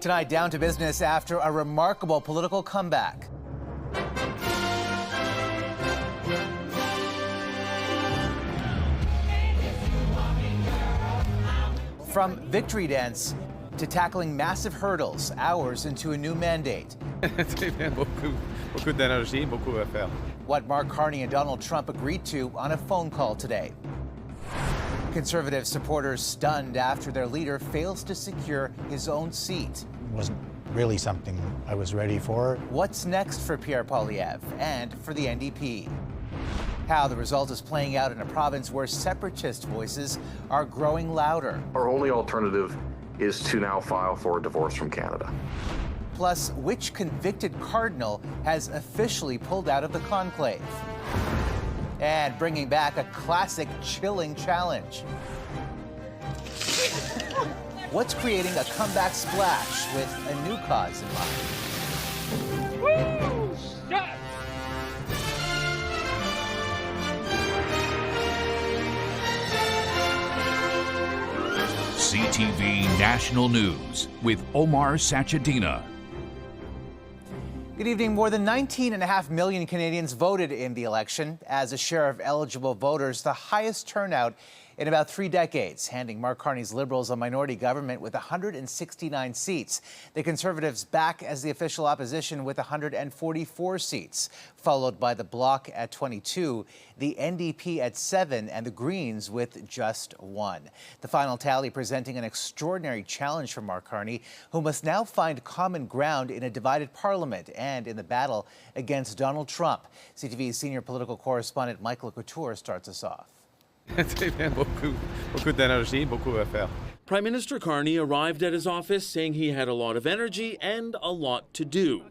Tonight, down to business after a remarkable political comeback. From victory dance to tackling massive hurdles, hours into a new mandate. Beaucoup d'énergie, beaucoup à faire. What Mark Carney and Donald Trump agreed to on a phone call today. Conservative supporters stunned after their leader fails to secure his own seat. It wasn't really something I was ready for. What's next for Pierre Poilievre and for the NDP? How the result is playing out in a province where separatist voices are growing louder. Our only alternative is to now file for a divorce from Canada. Plus, which convicted cardinal has officially pulled out of the conclave? And bringing back a classic chilling challenge. What's creating a comeback splash with a new cause in mind? Woo! Shot! CTV National News with Omar Sachedina. Good evening. More than 19.5 million Canadians voted in the election. As a share of eligible voters, the highest turnout in about 3 decades, handing Mark Carney's Liberals a minority government with 169 seats. The Conservatives back as the official opposition with 144 seats, followed by the Bloc at 22, the NDP at 7, and the Greens with just 1. The final tally presenting an extraordinary challenge for Mark Carney, who must now find common ground in a divided parliament and in the battle against Donald Trump. CTV's senior political correspondent Michael Couture starts us off. Beaucoup d'énergie, beaucoup à faire. Prime Minister Carney arrived at his office saying he had a lot of energy and a lot to do.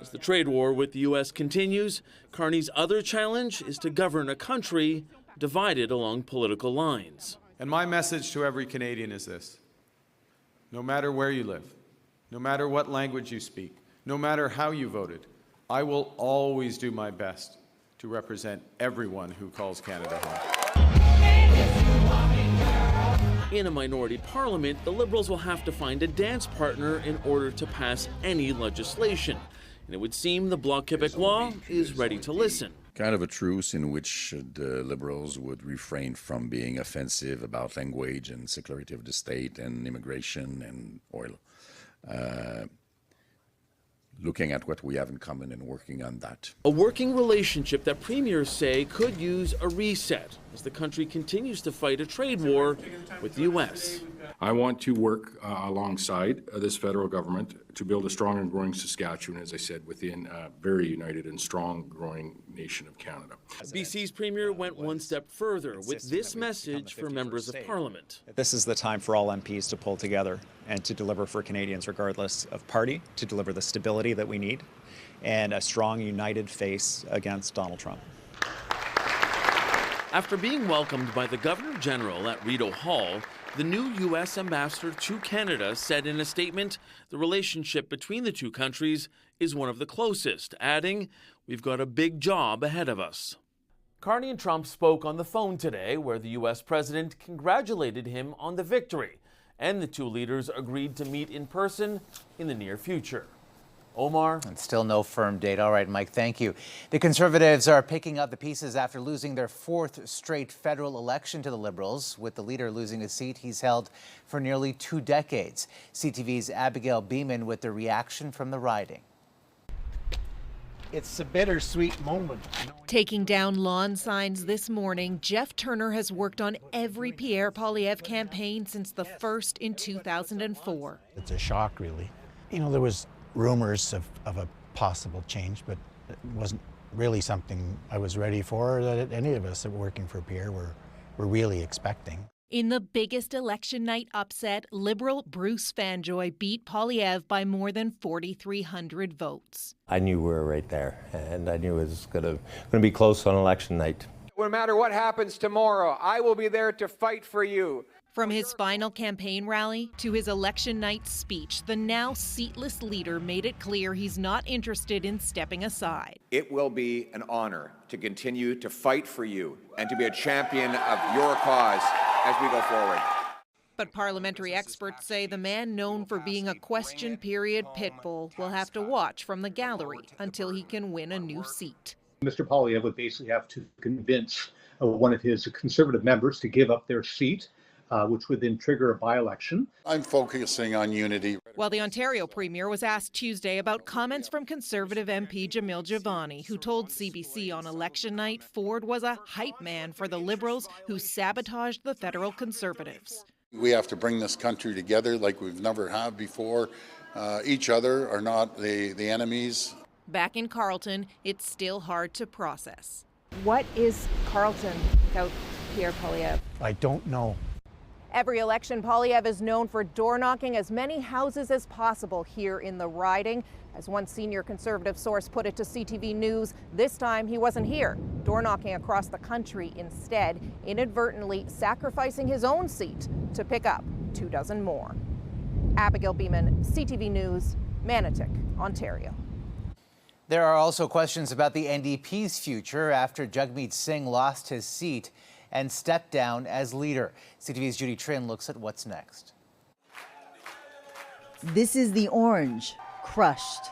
As the trade war with the U.S. continues, Carney's other challenge is to govern a country divided along political lines. And my message to every Canadian is this: no matter where you live, no matter what language you speak, no matter how you voted, I will always do my best to represent everyone who calls Canada home. In a minority parliament, the Liberals will have to find a dance partner in order to pass any legislation. And it would seem the Bloc Québécois is ready to listen. Kind of a truce in which the Liberals would refrain from being offensive about language and security of the state and immigration and oil. Looking at what we have in common and working on that. A working relationship that premiers say could use a reset as the country continues to fight a trade war with the U.S. I want to work alongside this federal government to build a strong and growing Saskatchewan, as I said, within a very united and strong growing nation of Canada. BC's premier went one step further with this message for members of Parliament. This is the time for all MPs to pull together and to deliver for Canadians regardless of party, to deliver the stability that we need and a strong, united face against Donald Trump. After being welcomed by the Governor-General at Rideau Hall, the new U.S. ambassador to Canada said in a statement the relationship between the two countries is one of the closest, adding, "We've got a big job ahead of us." Carney and Trump spoke on the phone today, where the U.S. president congratulated him on the victory, and the two leaders agreed to meet in person in the near future. Omar? And still no firm date. All right, Mike, thank you. The Conservatives are picking up the pieces after losing their 4th straight federal election to the Liberals, with the leader losing a seat he's held for nearly 2 decades. CTV's Abigail Beeman with the reaction from the riding. It's a bittersweet moment. Taking down lawn signs this morning, Jeff Turner has worked on every Pierre Poilievre campaign since the first in 2004. It's a shock, really. You know, there was rumors of a possible change, but it wasn't really something I was ready for, that any of us that were working for Pierre were really expecting. In the biggest election night upset, Liberal Bruce Fanjoy beat Poilievre by more than 4,300 votes. I knew we were right there, and I knew it was going to be close on election night. No matter what happens tomorrow, I will be there to fight for you. From his final campaign rally to his election night speech, the now seatless leader made it clear he's not interested in stepping aside. It will be an honor to continue to fight for you and to be a champion of your cause as we go forward. But parliamentary experts say the man known for being a question period pit bull will have to watch from the gallery until he can win a new seat. Mr. Poilievre would basically have to convince one of his Conservative members to give up their seat, which would then trigger a by-election. I'm focusing on unity. While the Ontario Premier was asked Tuesday about comments from Conservative MP Jamil Javani, who told CBC on election night Ford was a hype man for the Liberals who sabotaged the federal Conservatives. We have to bring this country together like we've never have before. Each other are not the enemies. Back in Carleton, it's still hard to process. What is Carleton without Pierre Poilievre? I don't know. Every election, Poilievre is known for door-knocking as many houses as possible here in the riding. As one senior Conservative source put it to CTV News, this time he wasn't here, door-knocking across the country instead, inadvertently sacrificing his own seat to pick up 24 more. Abigail Beeman, CTV News, Manotick, Ontario. There are also questions about the NDP's future after Jagmeet Singh lost his seat and stepped down as leader. CTV's Judy Trin looks at what's next. This is the orange, crushed.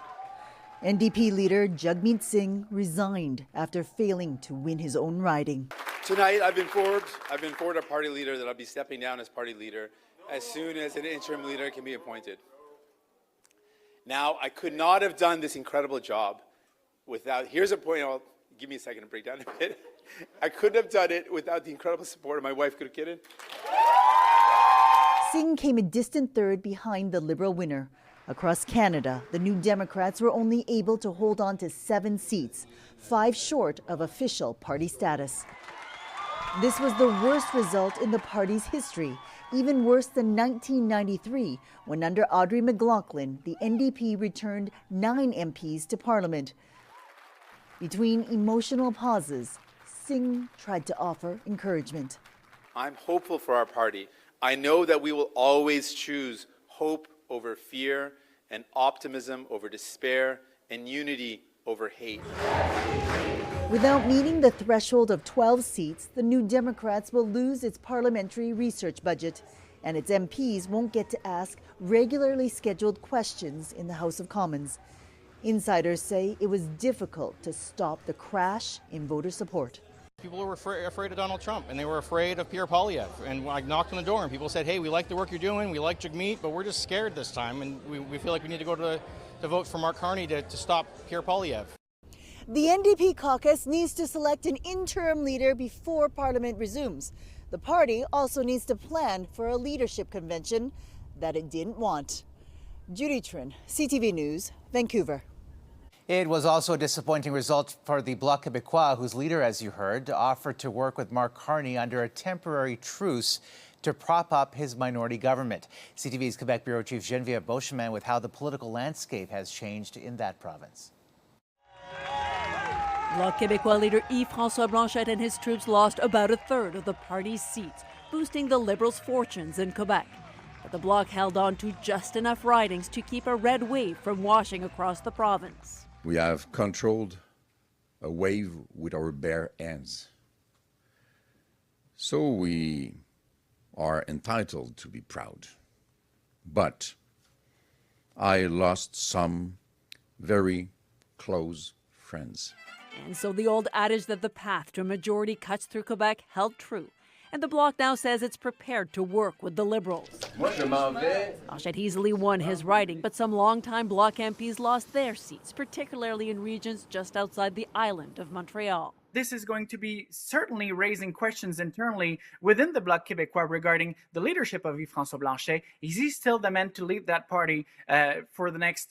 NDP leader Jagmeet Singh resigned after failing to win his own riding. Tonight, I've been informed our party leader that I'll be stepping down as party leader as soon as an interim leader can be appointed. Now, I could not have done this incredible job without, here's a point, give me a second to break down a bit. I couldn't have done it without the incredible support of my wife. Could have kidded. Singh came a distant third behind the Liberal winner. Across Canada, the New Democrats were only able to hold on to 7 seats, 5 short of official party status. This was the worst result in the party's history, even worse than 1993, when under Audrey McLaughlin, the NDP returned 9 MPs to Parliament. Between emotional pauses, Singh tried to offer encouragement. I'm hopeful for our party. I know that we will always choose hope over fear and optimism over despair and unity over hate. Without meeting the threshold of 12 seats, the New Democrats will lose its parliamentary research budget, and its MPs won't get to ask regularly scheduled questions in the House of Commons. Insiders say it was difficult to stop the crash in voter support. People were afraid of Donald Trump, and they were afraid of Pierre Poilievre. And when I knocked on the door, and people said, hey, we like the work you're doing, we like Jagmeet, but we're just scared this time, and we feel like we need to go to vote for Mark Carney to stop Pierre Poilievre. The NDP caucus needs to select an interim leader before Parliament resumes. The party also needs to plan for a leadership convention that it didn't want. Judy Trin, CTV News, Vancouver. It was also a disappointing result for the Bloc Québécois, whose leader, as you heard, offered to work with Mark Carney under a temporary truce to prop up his minority government. CTV's Quebec Bureau Chief Geneviève Beauchemin with how the political landscape has changed in that province. Bloc Québécois leader Yves-François Blanchet and his troops lost about a third of the party's seats, boosting the Liberals' fortunes in Quebec. But the Bloc held on to just enough ridings to keep a red wave from washing across the province. We have controlled a wave with our bare hands. So we are entitled to be proud. But I lost some very close friends. And so the old adage that the path to a majority cuts through Quebec held true. And the Bloc now says it's prepared to work with the Liberals. Blanchet easily won his riding, but some longtime Bloc MPs lost their seats, particularly in regions just outside the island of Montreal. This is going to be certainly raising questions internally within the Bloc Québécois regarding the leadership of Yves-François Blanchet. Is he still the man to lead that party for the next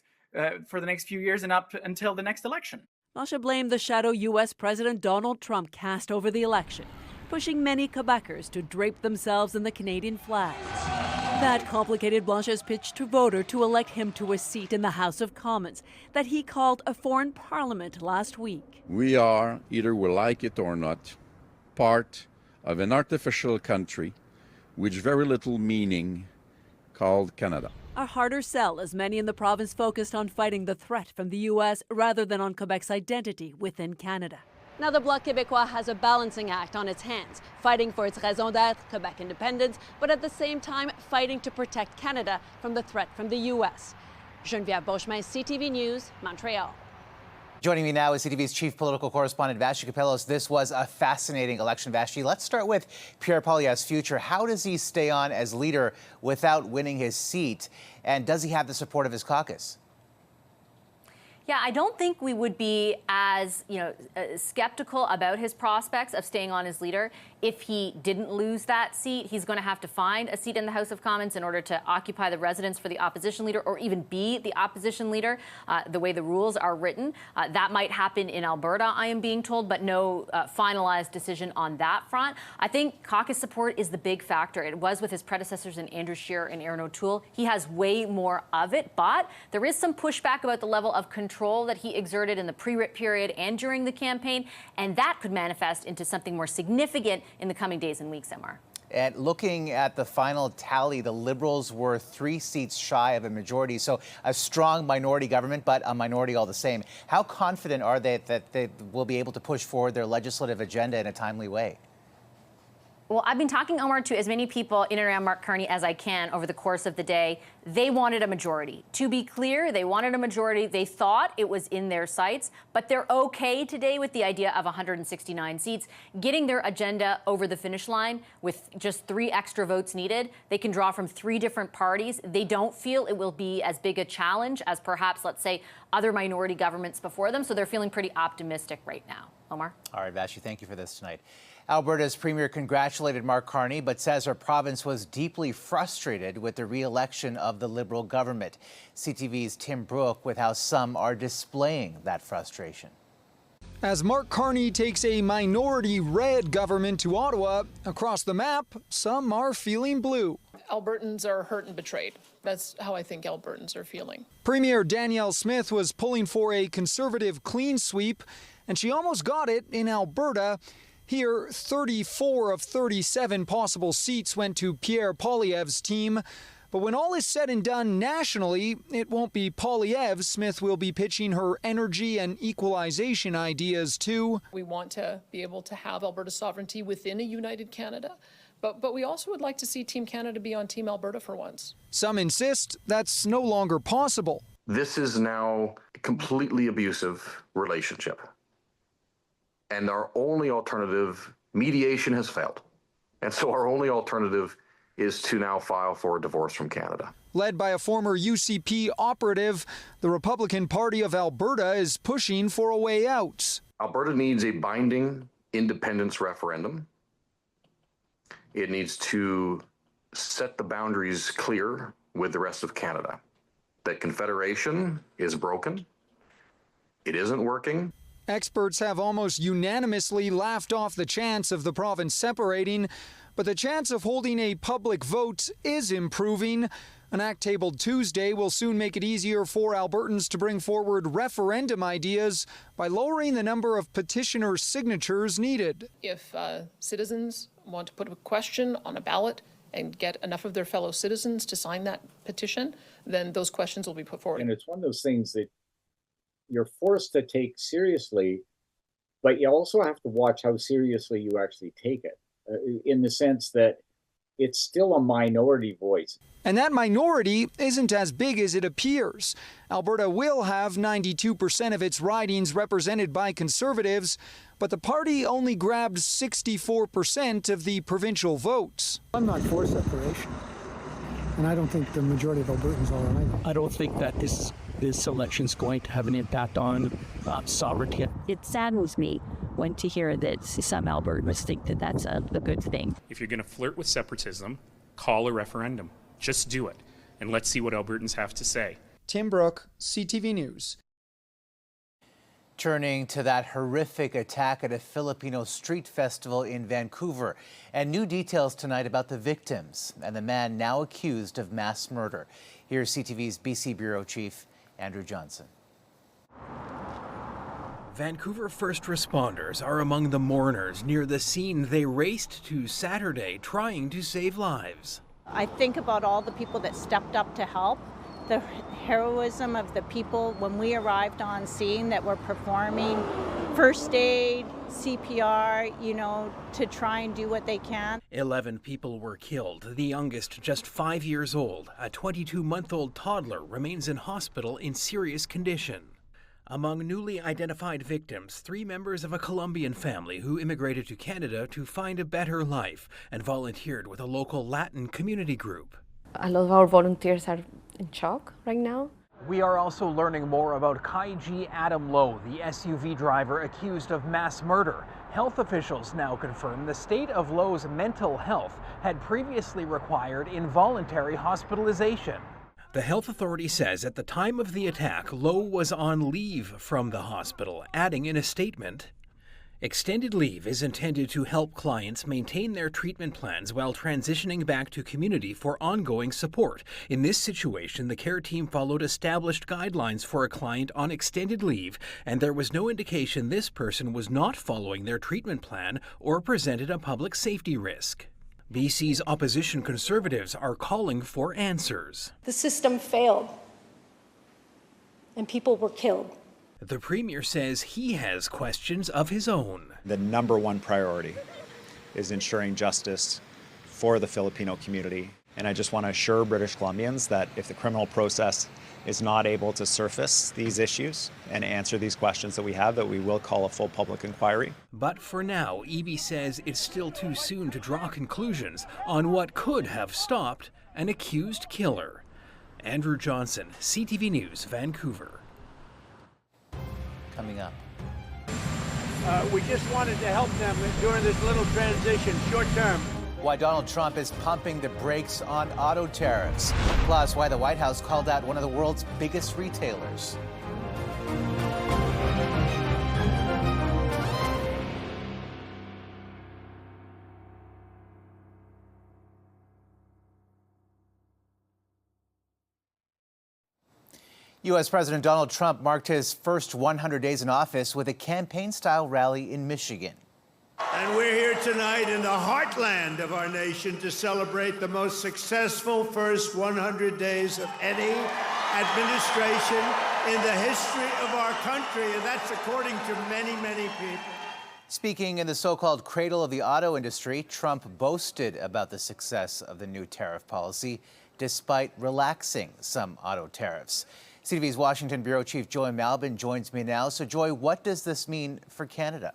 few years and up until the next election? Blanchet blamed the shadow U.S. President Donald Trump cast over the election, pushing many Quebecers to drape themselves in the Canadian flag. That complicated Blanchet's pitch to voter to elect him to a seat in the House of Commons that he called a foreign parliament last week. We are, either we like it or not, part of an artificial country with very little meaning called Canada. A harder sell as many in the province focused on fighting the threat from the U.S. rather than on Quebec's identity within Canada. Now, the Bloc Québécois has a balancing act on its hands, fighting for its raison d'être, Quebec independence, but at the same time fighting to protect Canada from the threat from the U.S. Geneviève Beauchemin, CTV News, Montreal. Joining me now is CTV's chief political correspondent, Vashi Capello. This was a fascinating election, Vashi. Let's start with Pierre Poilievre's future. How does he stay on as leader without winning his seat? And does he have the support of his caucus? Yeah, I don't think we would be as, skeptical about his prospects of staying on as leader if he didn't lose that seat. He's going to have to find a seat in the House of Commons in order to occupy the residence for the opposition leader or even be the opposition leader, the way the rules are written. That might happen in Alberta, I am being told, but no finalized decision on that front. I think caucus support is the big factor. It was with his predecessors in Andrew Scheer and Aaron O'Toole. He has way more of it, but there is some pushback about the level of control that he exerted in the pre-writ period and during the campaign, and that could manifest into something more significant in the coming days and weeks, Omar. And looking at the final tally, the Liberals were 3 seats shy of a majority, so a strong minority government, but a minority all the same. How confident are they that they will be able to push forward their legislative agenda in a timely way? Well, I've been talking, Omar, to as many people in and around Mark Carney as I can over the course of the day. They wanted a majority. To be clear, they wanted a majority. They thought it was in their sights, but they're okay today with the idea of 169 seats, getting their agenda over the finish line with just 3 extra votes needed. They can draw from 3 different parties. They don't feel it will be as big a challenge as perhaps, let's say, other minority governments before them, so they're feeling pretty optimistic right now. Omar? All right, Vashi, thank you for this tonight. Alberta's premier congratulated Mark Carney, but says her province was deeply frustrated with the re-election of the Liberal government. CTV's Tim Brooke with how some are displaying that frustration. As Mark Carney takes a minority red government to Ottawa, across the map, some are feeling blue. Albertans are hurt and betrayed. That's how I think Albertans are feeling. Premier Danielle Smith was pulling for a Conservative clean sweep, and she almost got it in Alberta. Here, 34 of 37 possible seats went to Pierre Poilievre's team. But when all is said and done nationally, it won't be Poilievre. Smith will be pitching her energy and equalization ideas too. We want to be able to have Alberta sovereignty within a united Canada. But we also would like to see Team Canada be on Team Alberta for once. Some insist that's no longer possible. This is now a completely abusive relationship. And our only alternative, mediation has failed. And so our only alternative is to now file for a divorce from Canada. Led by a former UCP operative, the Republican Party of Alberta is pushing for a way out. Alberta needs a binding independence referendum. It needs to set the boundaries clear with the rest of Canada. That Confederation is broken. It isn't working. Experts have almost unanimously laughed off the chance of the province separating, but the chance of holding a public vote is improving. An act tabled Tuesday will soon make it easier for Albertans to bring forward referendum ideas by lowering the number of petitioner signatures needed. If citizens want to put a question on a ballot and get enough of their fellow citizens to sign that petition, then those questions will be put forward. And it's one of those things that you're forced to take seriously, but you also have to watch how seriously you actually take it, in the sense that it's still a minority voice. And that minority isn't as big as it appears. Alberta will have 92% of its ridings represented by Conservatives, but the party only grabbed 64% of the provincial votes. I'm not for separation, and I don't think the majority of Albertans are either. I don't think that this election is going to have an impact on sovereignty. It saddens me to hear that some Albertans think that that's a good thing. If you're going to flirt with separatism, call a referendum. Just do it, and let's see what Albertans have to say. Tim Brooke, CTV News. Turning to that horrific attack at a Filipino street festival in Vancouver, and new details tonight about the victims and the man now accused of mass murder. Here's CTV's BC Bureau Chief, Andrew Johnson. Vancouver first responders are among the mourners near the scene they raced to Saturday trying to save lives. I think about all the people that stepped up to help, the heroism of the people when we arrived on scene that were performing first aid, CPR, to try and do what they can. 11 people were killed, the youngest just 5 years old. A 22-month-old toddler remains in hospital in serious condition. Among newly identified victims, 3 members of a Colombian family who immigrated to Canada to find a better life and volunteered with a local Latin community group. A lot of our volunteers are in shock right now. We are also learning more about Kaiji Adam Lowe, the SUV driver accused of mass murder. Health officials now confirm the state of Lowe's mental health had previously required involuntary hospitalization. The health authority says at the time of the attack, Lowe was on leave from the hospital, adding in a statement, "Extended leave is intended to help clients maintain their treatment plans while transitioning back to community for ongoing support. In this situation, the care team followed established guidelines for a client on extended leave, and there was no indication this person was not following their treatment plan or presented a public safety risk." BC's opposition Conservatives are calling for answers. The system failed, and people were killed. The Premier says he has questions of his own. The number one priority is ensuring justice for the Filipino community. And I just want to assure British Columbians that if the criminal process is not able to surface these issues and answer these questions that we have, that we will call a full public inquiry. But for now, Eby says it's still too soon to draw conclusions on what could have stopped an accused killer. Andrew Johnson, CTV News, Vancouver. Coming up. We just wanted to help them during this little transition, short term. Why Donald Trump is pumping the brakes on auto tariffs. Plus, why the White House called out one of the world's biggest retailers. U.S. President Donald Trump marked his first 100 days in office with a campaign-style rally in Michigan. And we're here tonight in the heartland of our nation to celebrate the most successful first 100 days of any administration in the history of our country, and that's according to many, many people. Speaking in the so-called cradle of the auto industry, Trump boasted about the success of the new tariff policy, despite relaxing some auto tariffs. CTV's Washington Bureau Chief Joy Malbin joins me now. So, Joy, what does this mean for Canada?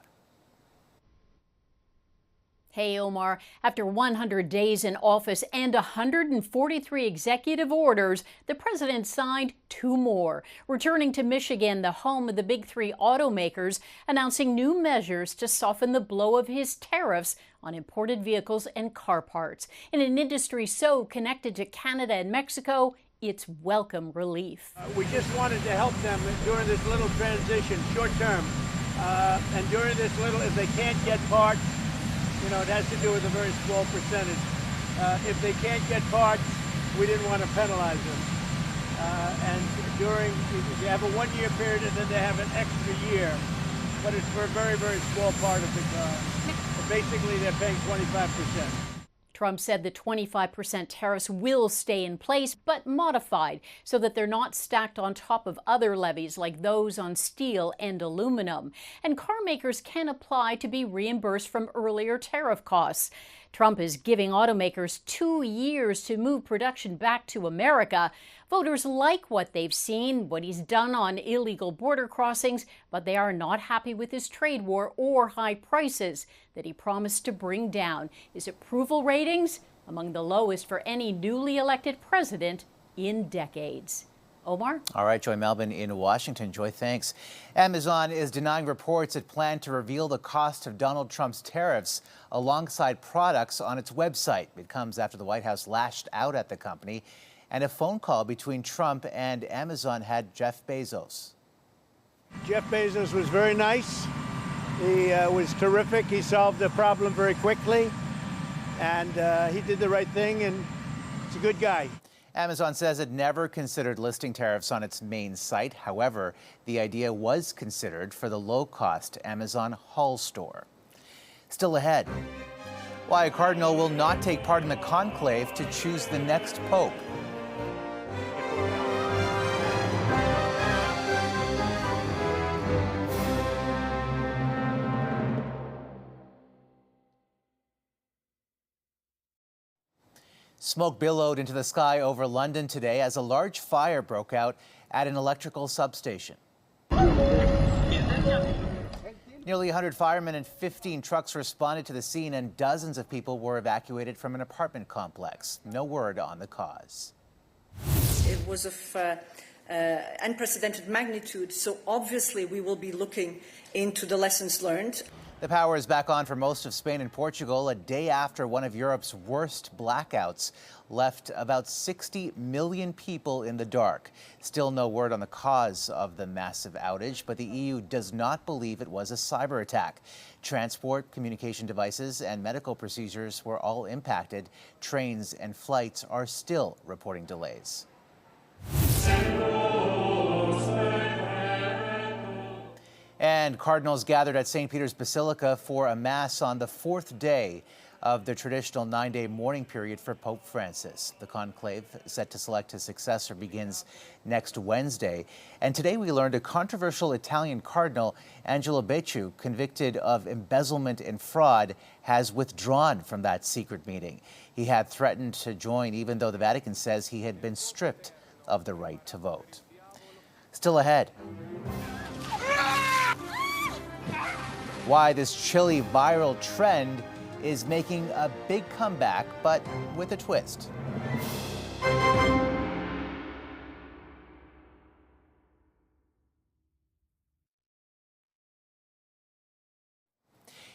Hey, Omar. After 100 days in office and 143 executive orders, the president signed 2 more. Returning to Michigan, the home of the big 3 automakers, announcing new measures to soften the blow of his tariffs on imported vehicles and car parts. In an industry so connected to Canada and Mexico, it's welcome relief. We just wanted to help them during this little transition, short term. And during this little, if they can't get parts, it has to do with a very small percentage. If they can't get parts, we didn't want to penalize them. And they have a 1-year period and then they have an extra year. But it's for a very, very small part of the car. Basically, they're paying 25%. Trump said the 25% tariffs will stay in place, but modified so that they're not stacked on top of other levies like those on steel and aluminum. And car makers can apply to be reimbursed from earlier tariff costs. Trump is giving automakers 2 years to move production back to America. Voters like what they've seen, what he's done on illegal border crossings, but they are not happy with his trade war or high prices that he promised to bring down. His approval ratings among the lowest for any newly elected president in decades. Omar? All right, Joy Malbin in Washington. Joy, thanks. Amazon is denying reports it planned to reveal the cost of Donald Trump's tariffs alongside products on its website. It comes after the White House lashed out at the company, and a phone call between Trump and Amazon had Jeff Bezos. Jeff Bezos was very nice. He was terrific. He solved the problem very quickly, and he did the right thing, and he's a good guy. Amazon says it never considered listing tariffs on its main site. However, the idea was considered for the low-cost Amazon Hall store. Still ahead, why a cardinal will not take part in the conclave to choose the next pope. Smoke billowed into the sky over London today as a large fire broke out at an electrical substation. Nearly 100 firemen and 15 trucks responded to the scene, and dozens of people were evacuated from an apartment complex. No word on the cause. It was of unprecedented magnitude, so obviously we will be looking into the lessons learned. The power is back on for most of Spain and Portugal, a day after one of Europe's worst blackouts left about 60 million people in the dark. Still no word on the cause of the massive outage, but the EU does not believe it was a cyber attack. Transport, communication devices, and medical procedures were all impacted. Trains and flights are still reporting delays. And cardinals gathered at St. Peter's Basilica for a mass on the fourth day of the traditional 9-day mourning period for Pope Francis. The conclave, set to select his successor, begins next Wednesday. And today we learned a controversial Italian cardinal, Angelo Becciu, convicted of embezzlement and fraud, has withdrawn from that secret meeting. He had threatened to join, even though the Vatican says he had been stripped of the right to vote. Still ahead, why this chilly viral trend is making a big comeback, but with a twist.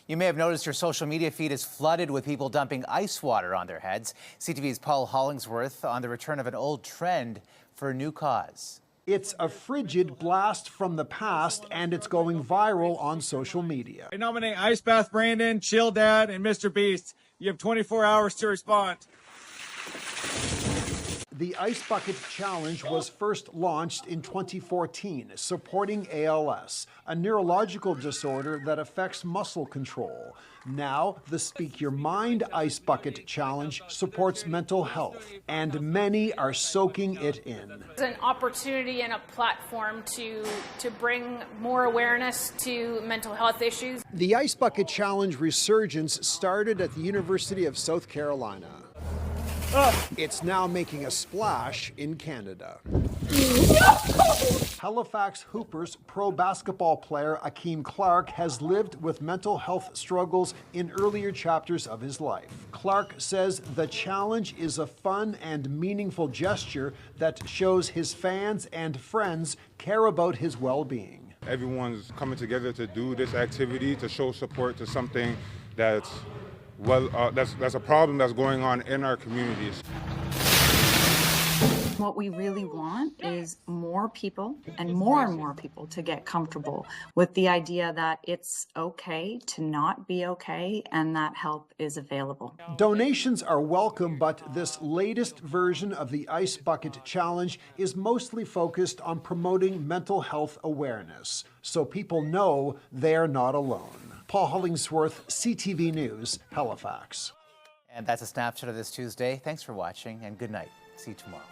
You may have noticed your social media feed is flooded with people dumping ice water on their heads. CTV's Paul Hollingsworth on the return of an old trend for a new cause. It's a frigid blast from the past, and it's going viral on social media. I nominate Ice Bath Brandon, Chill Dad, and Mr. Beast. You have 24 hours to respond. The Ice Bucket Challenge was first launched in 2014, supporting ALS, a neurological disorder that affects muscle control. Now, the Speak Your Mind Ice Bucket Challenge supports mental health, and many are soaking it in. It's an opportunity and a platform to bring more awareness to mental health issues. The Ice Bucket Challenge resurgence started at the University of South Carolina. It's now making a splash in Canada. Halifax Hoopers pro basketball player Akeem Clark has lived with mental health struggles in earlier chapters of his life. Clark says the challenge is a fun and meaningful gesture that shows his fans and friends care about his well-being. Everyone's coming together to do this activity to show support to something that's that's a problem that's going on in our communities. What we really want is more people and more people to get comfortable with the idea that it's okay to not be okay and that help is available. Donations are welcome, but this latest version of the Ice Bucket Challenge is mostly focused on promoting mental health awareness, so people know they're not alone. Paul Hollingsworth, CTV News, Halifax. And that's a snapshot of this Tuesday. Thanks for watching, and good night. See you tomorrow.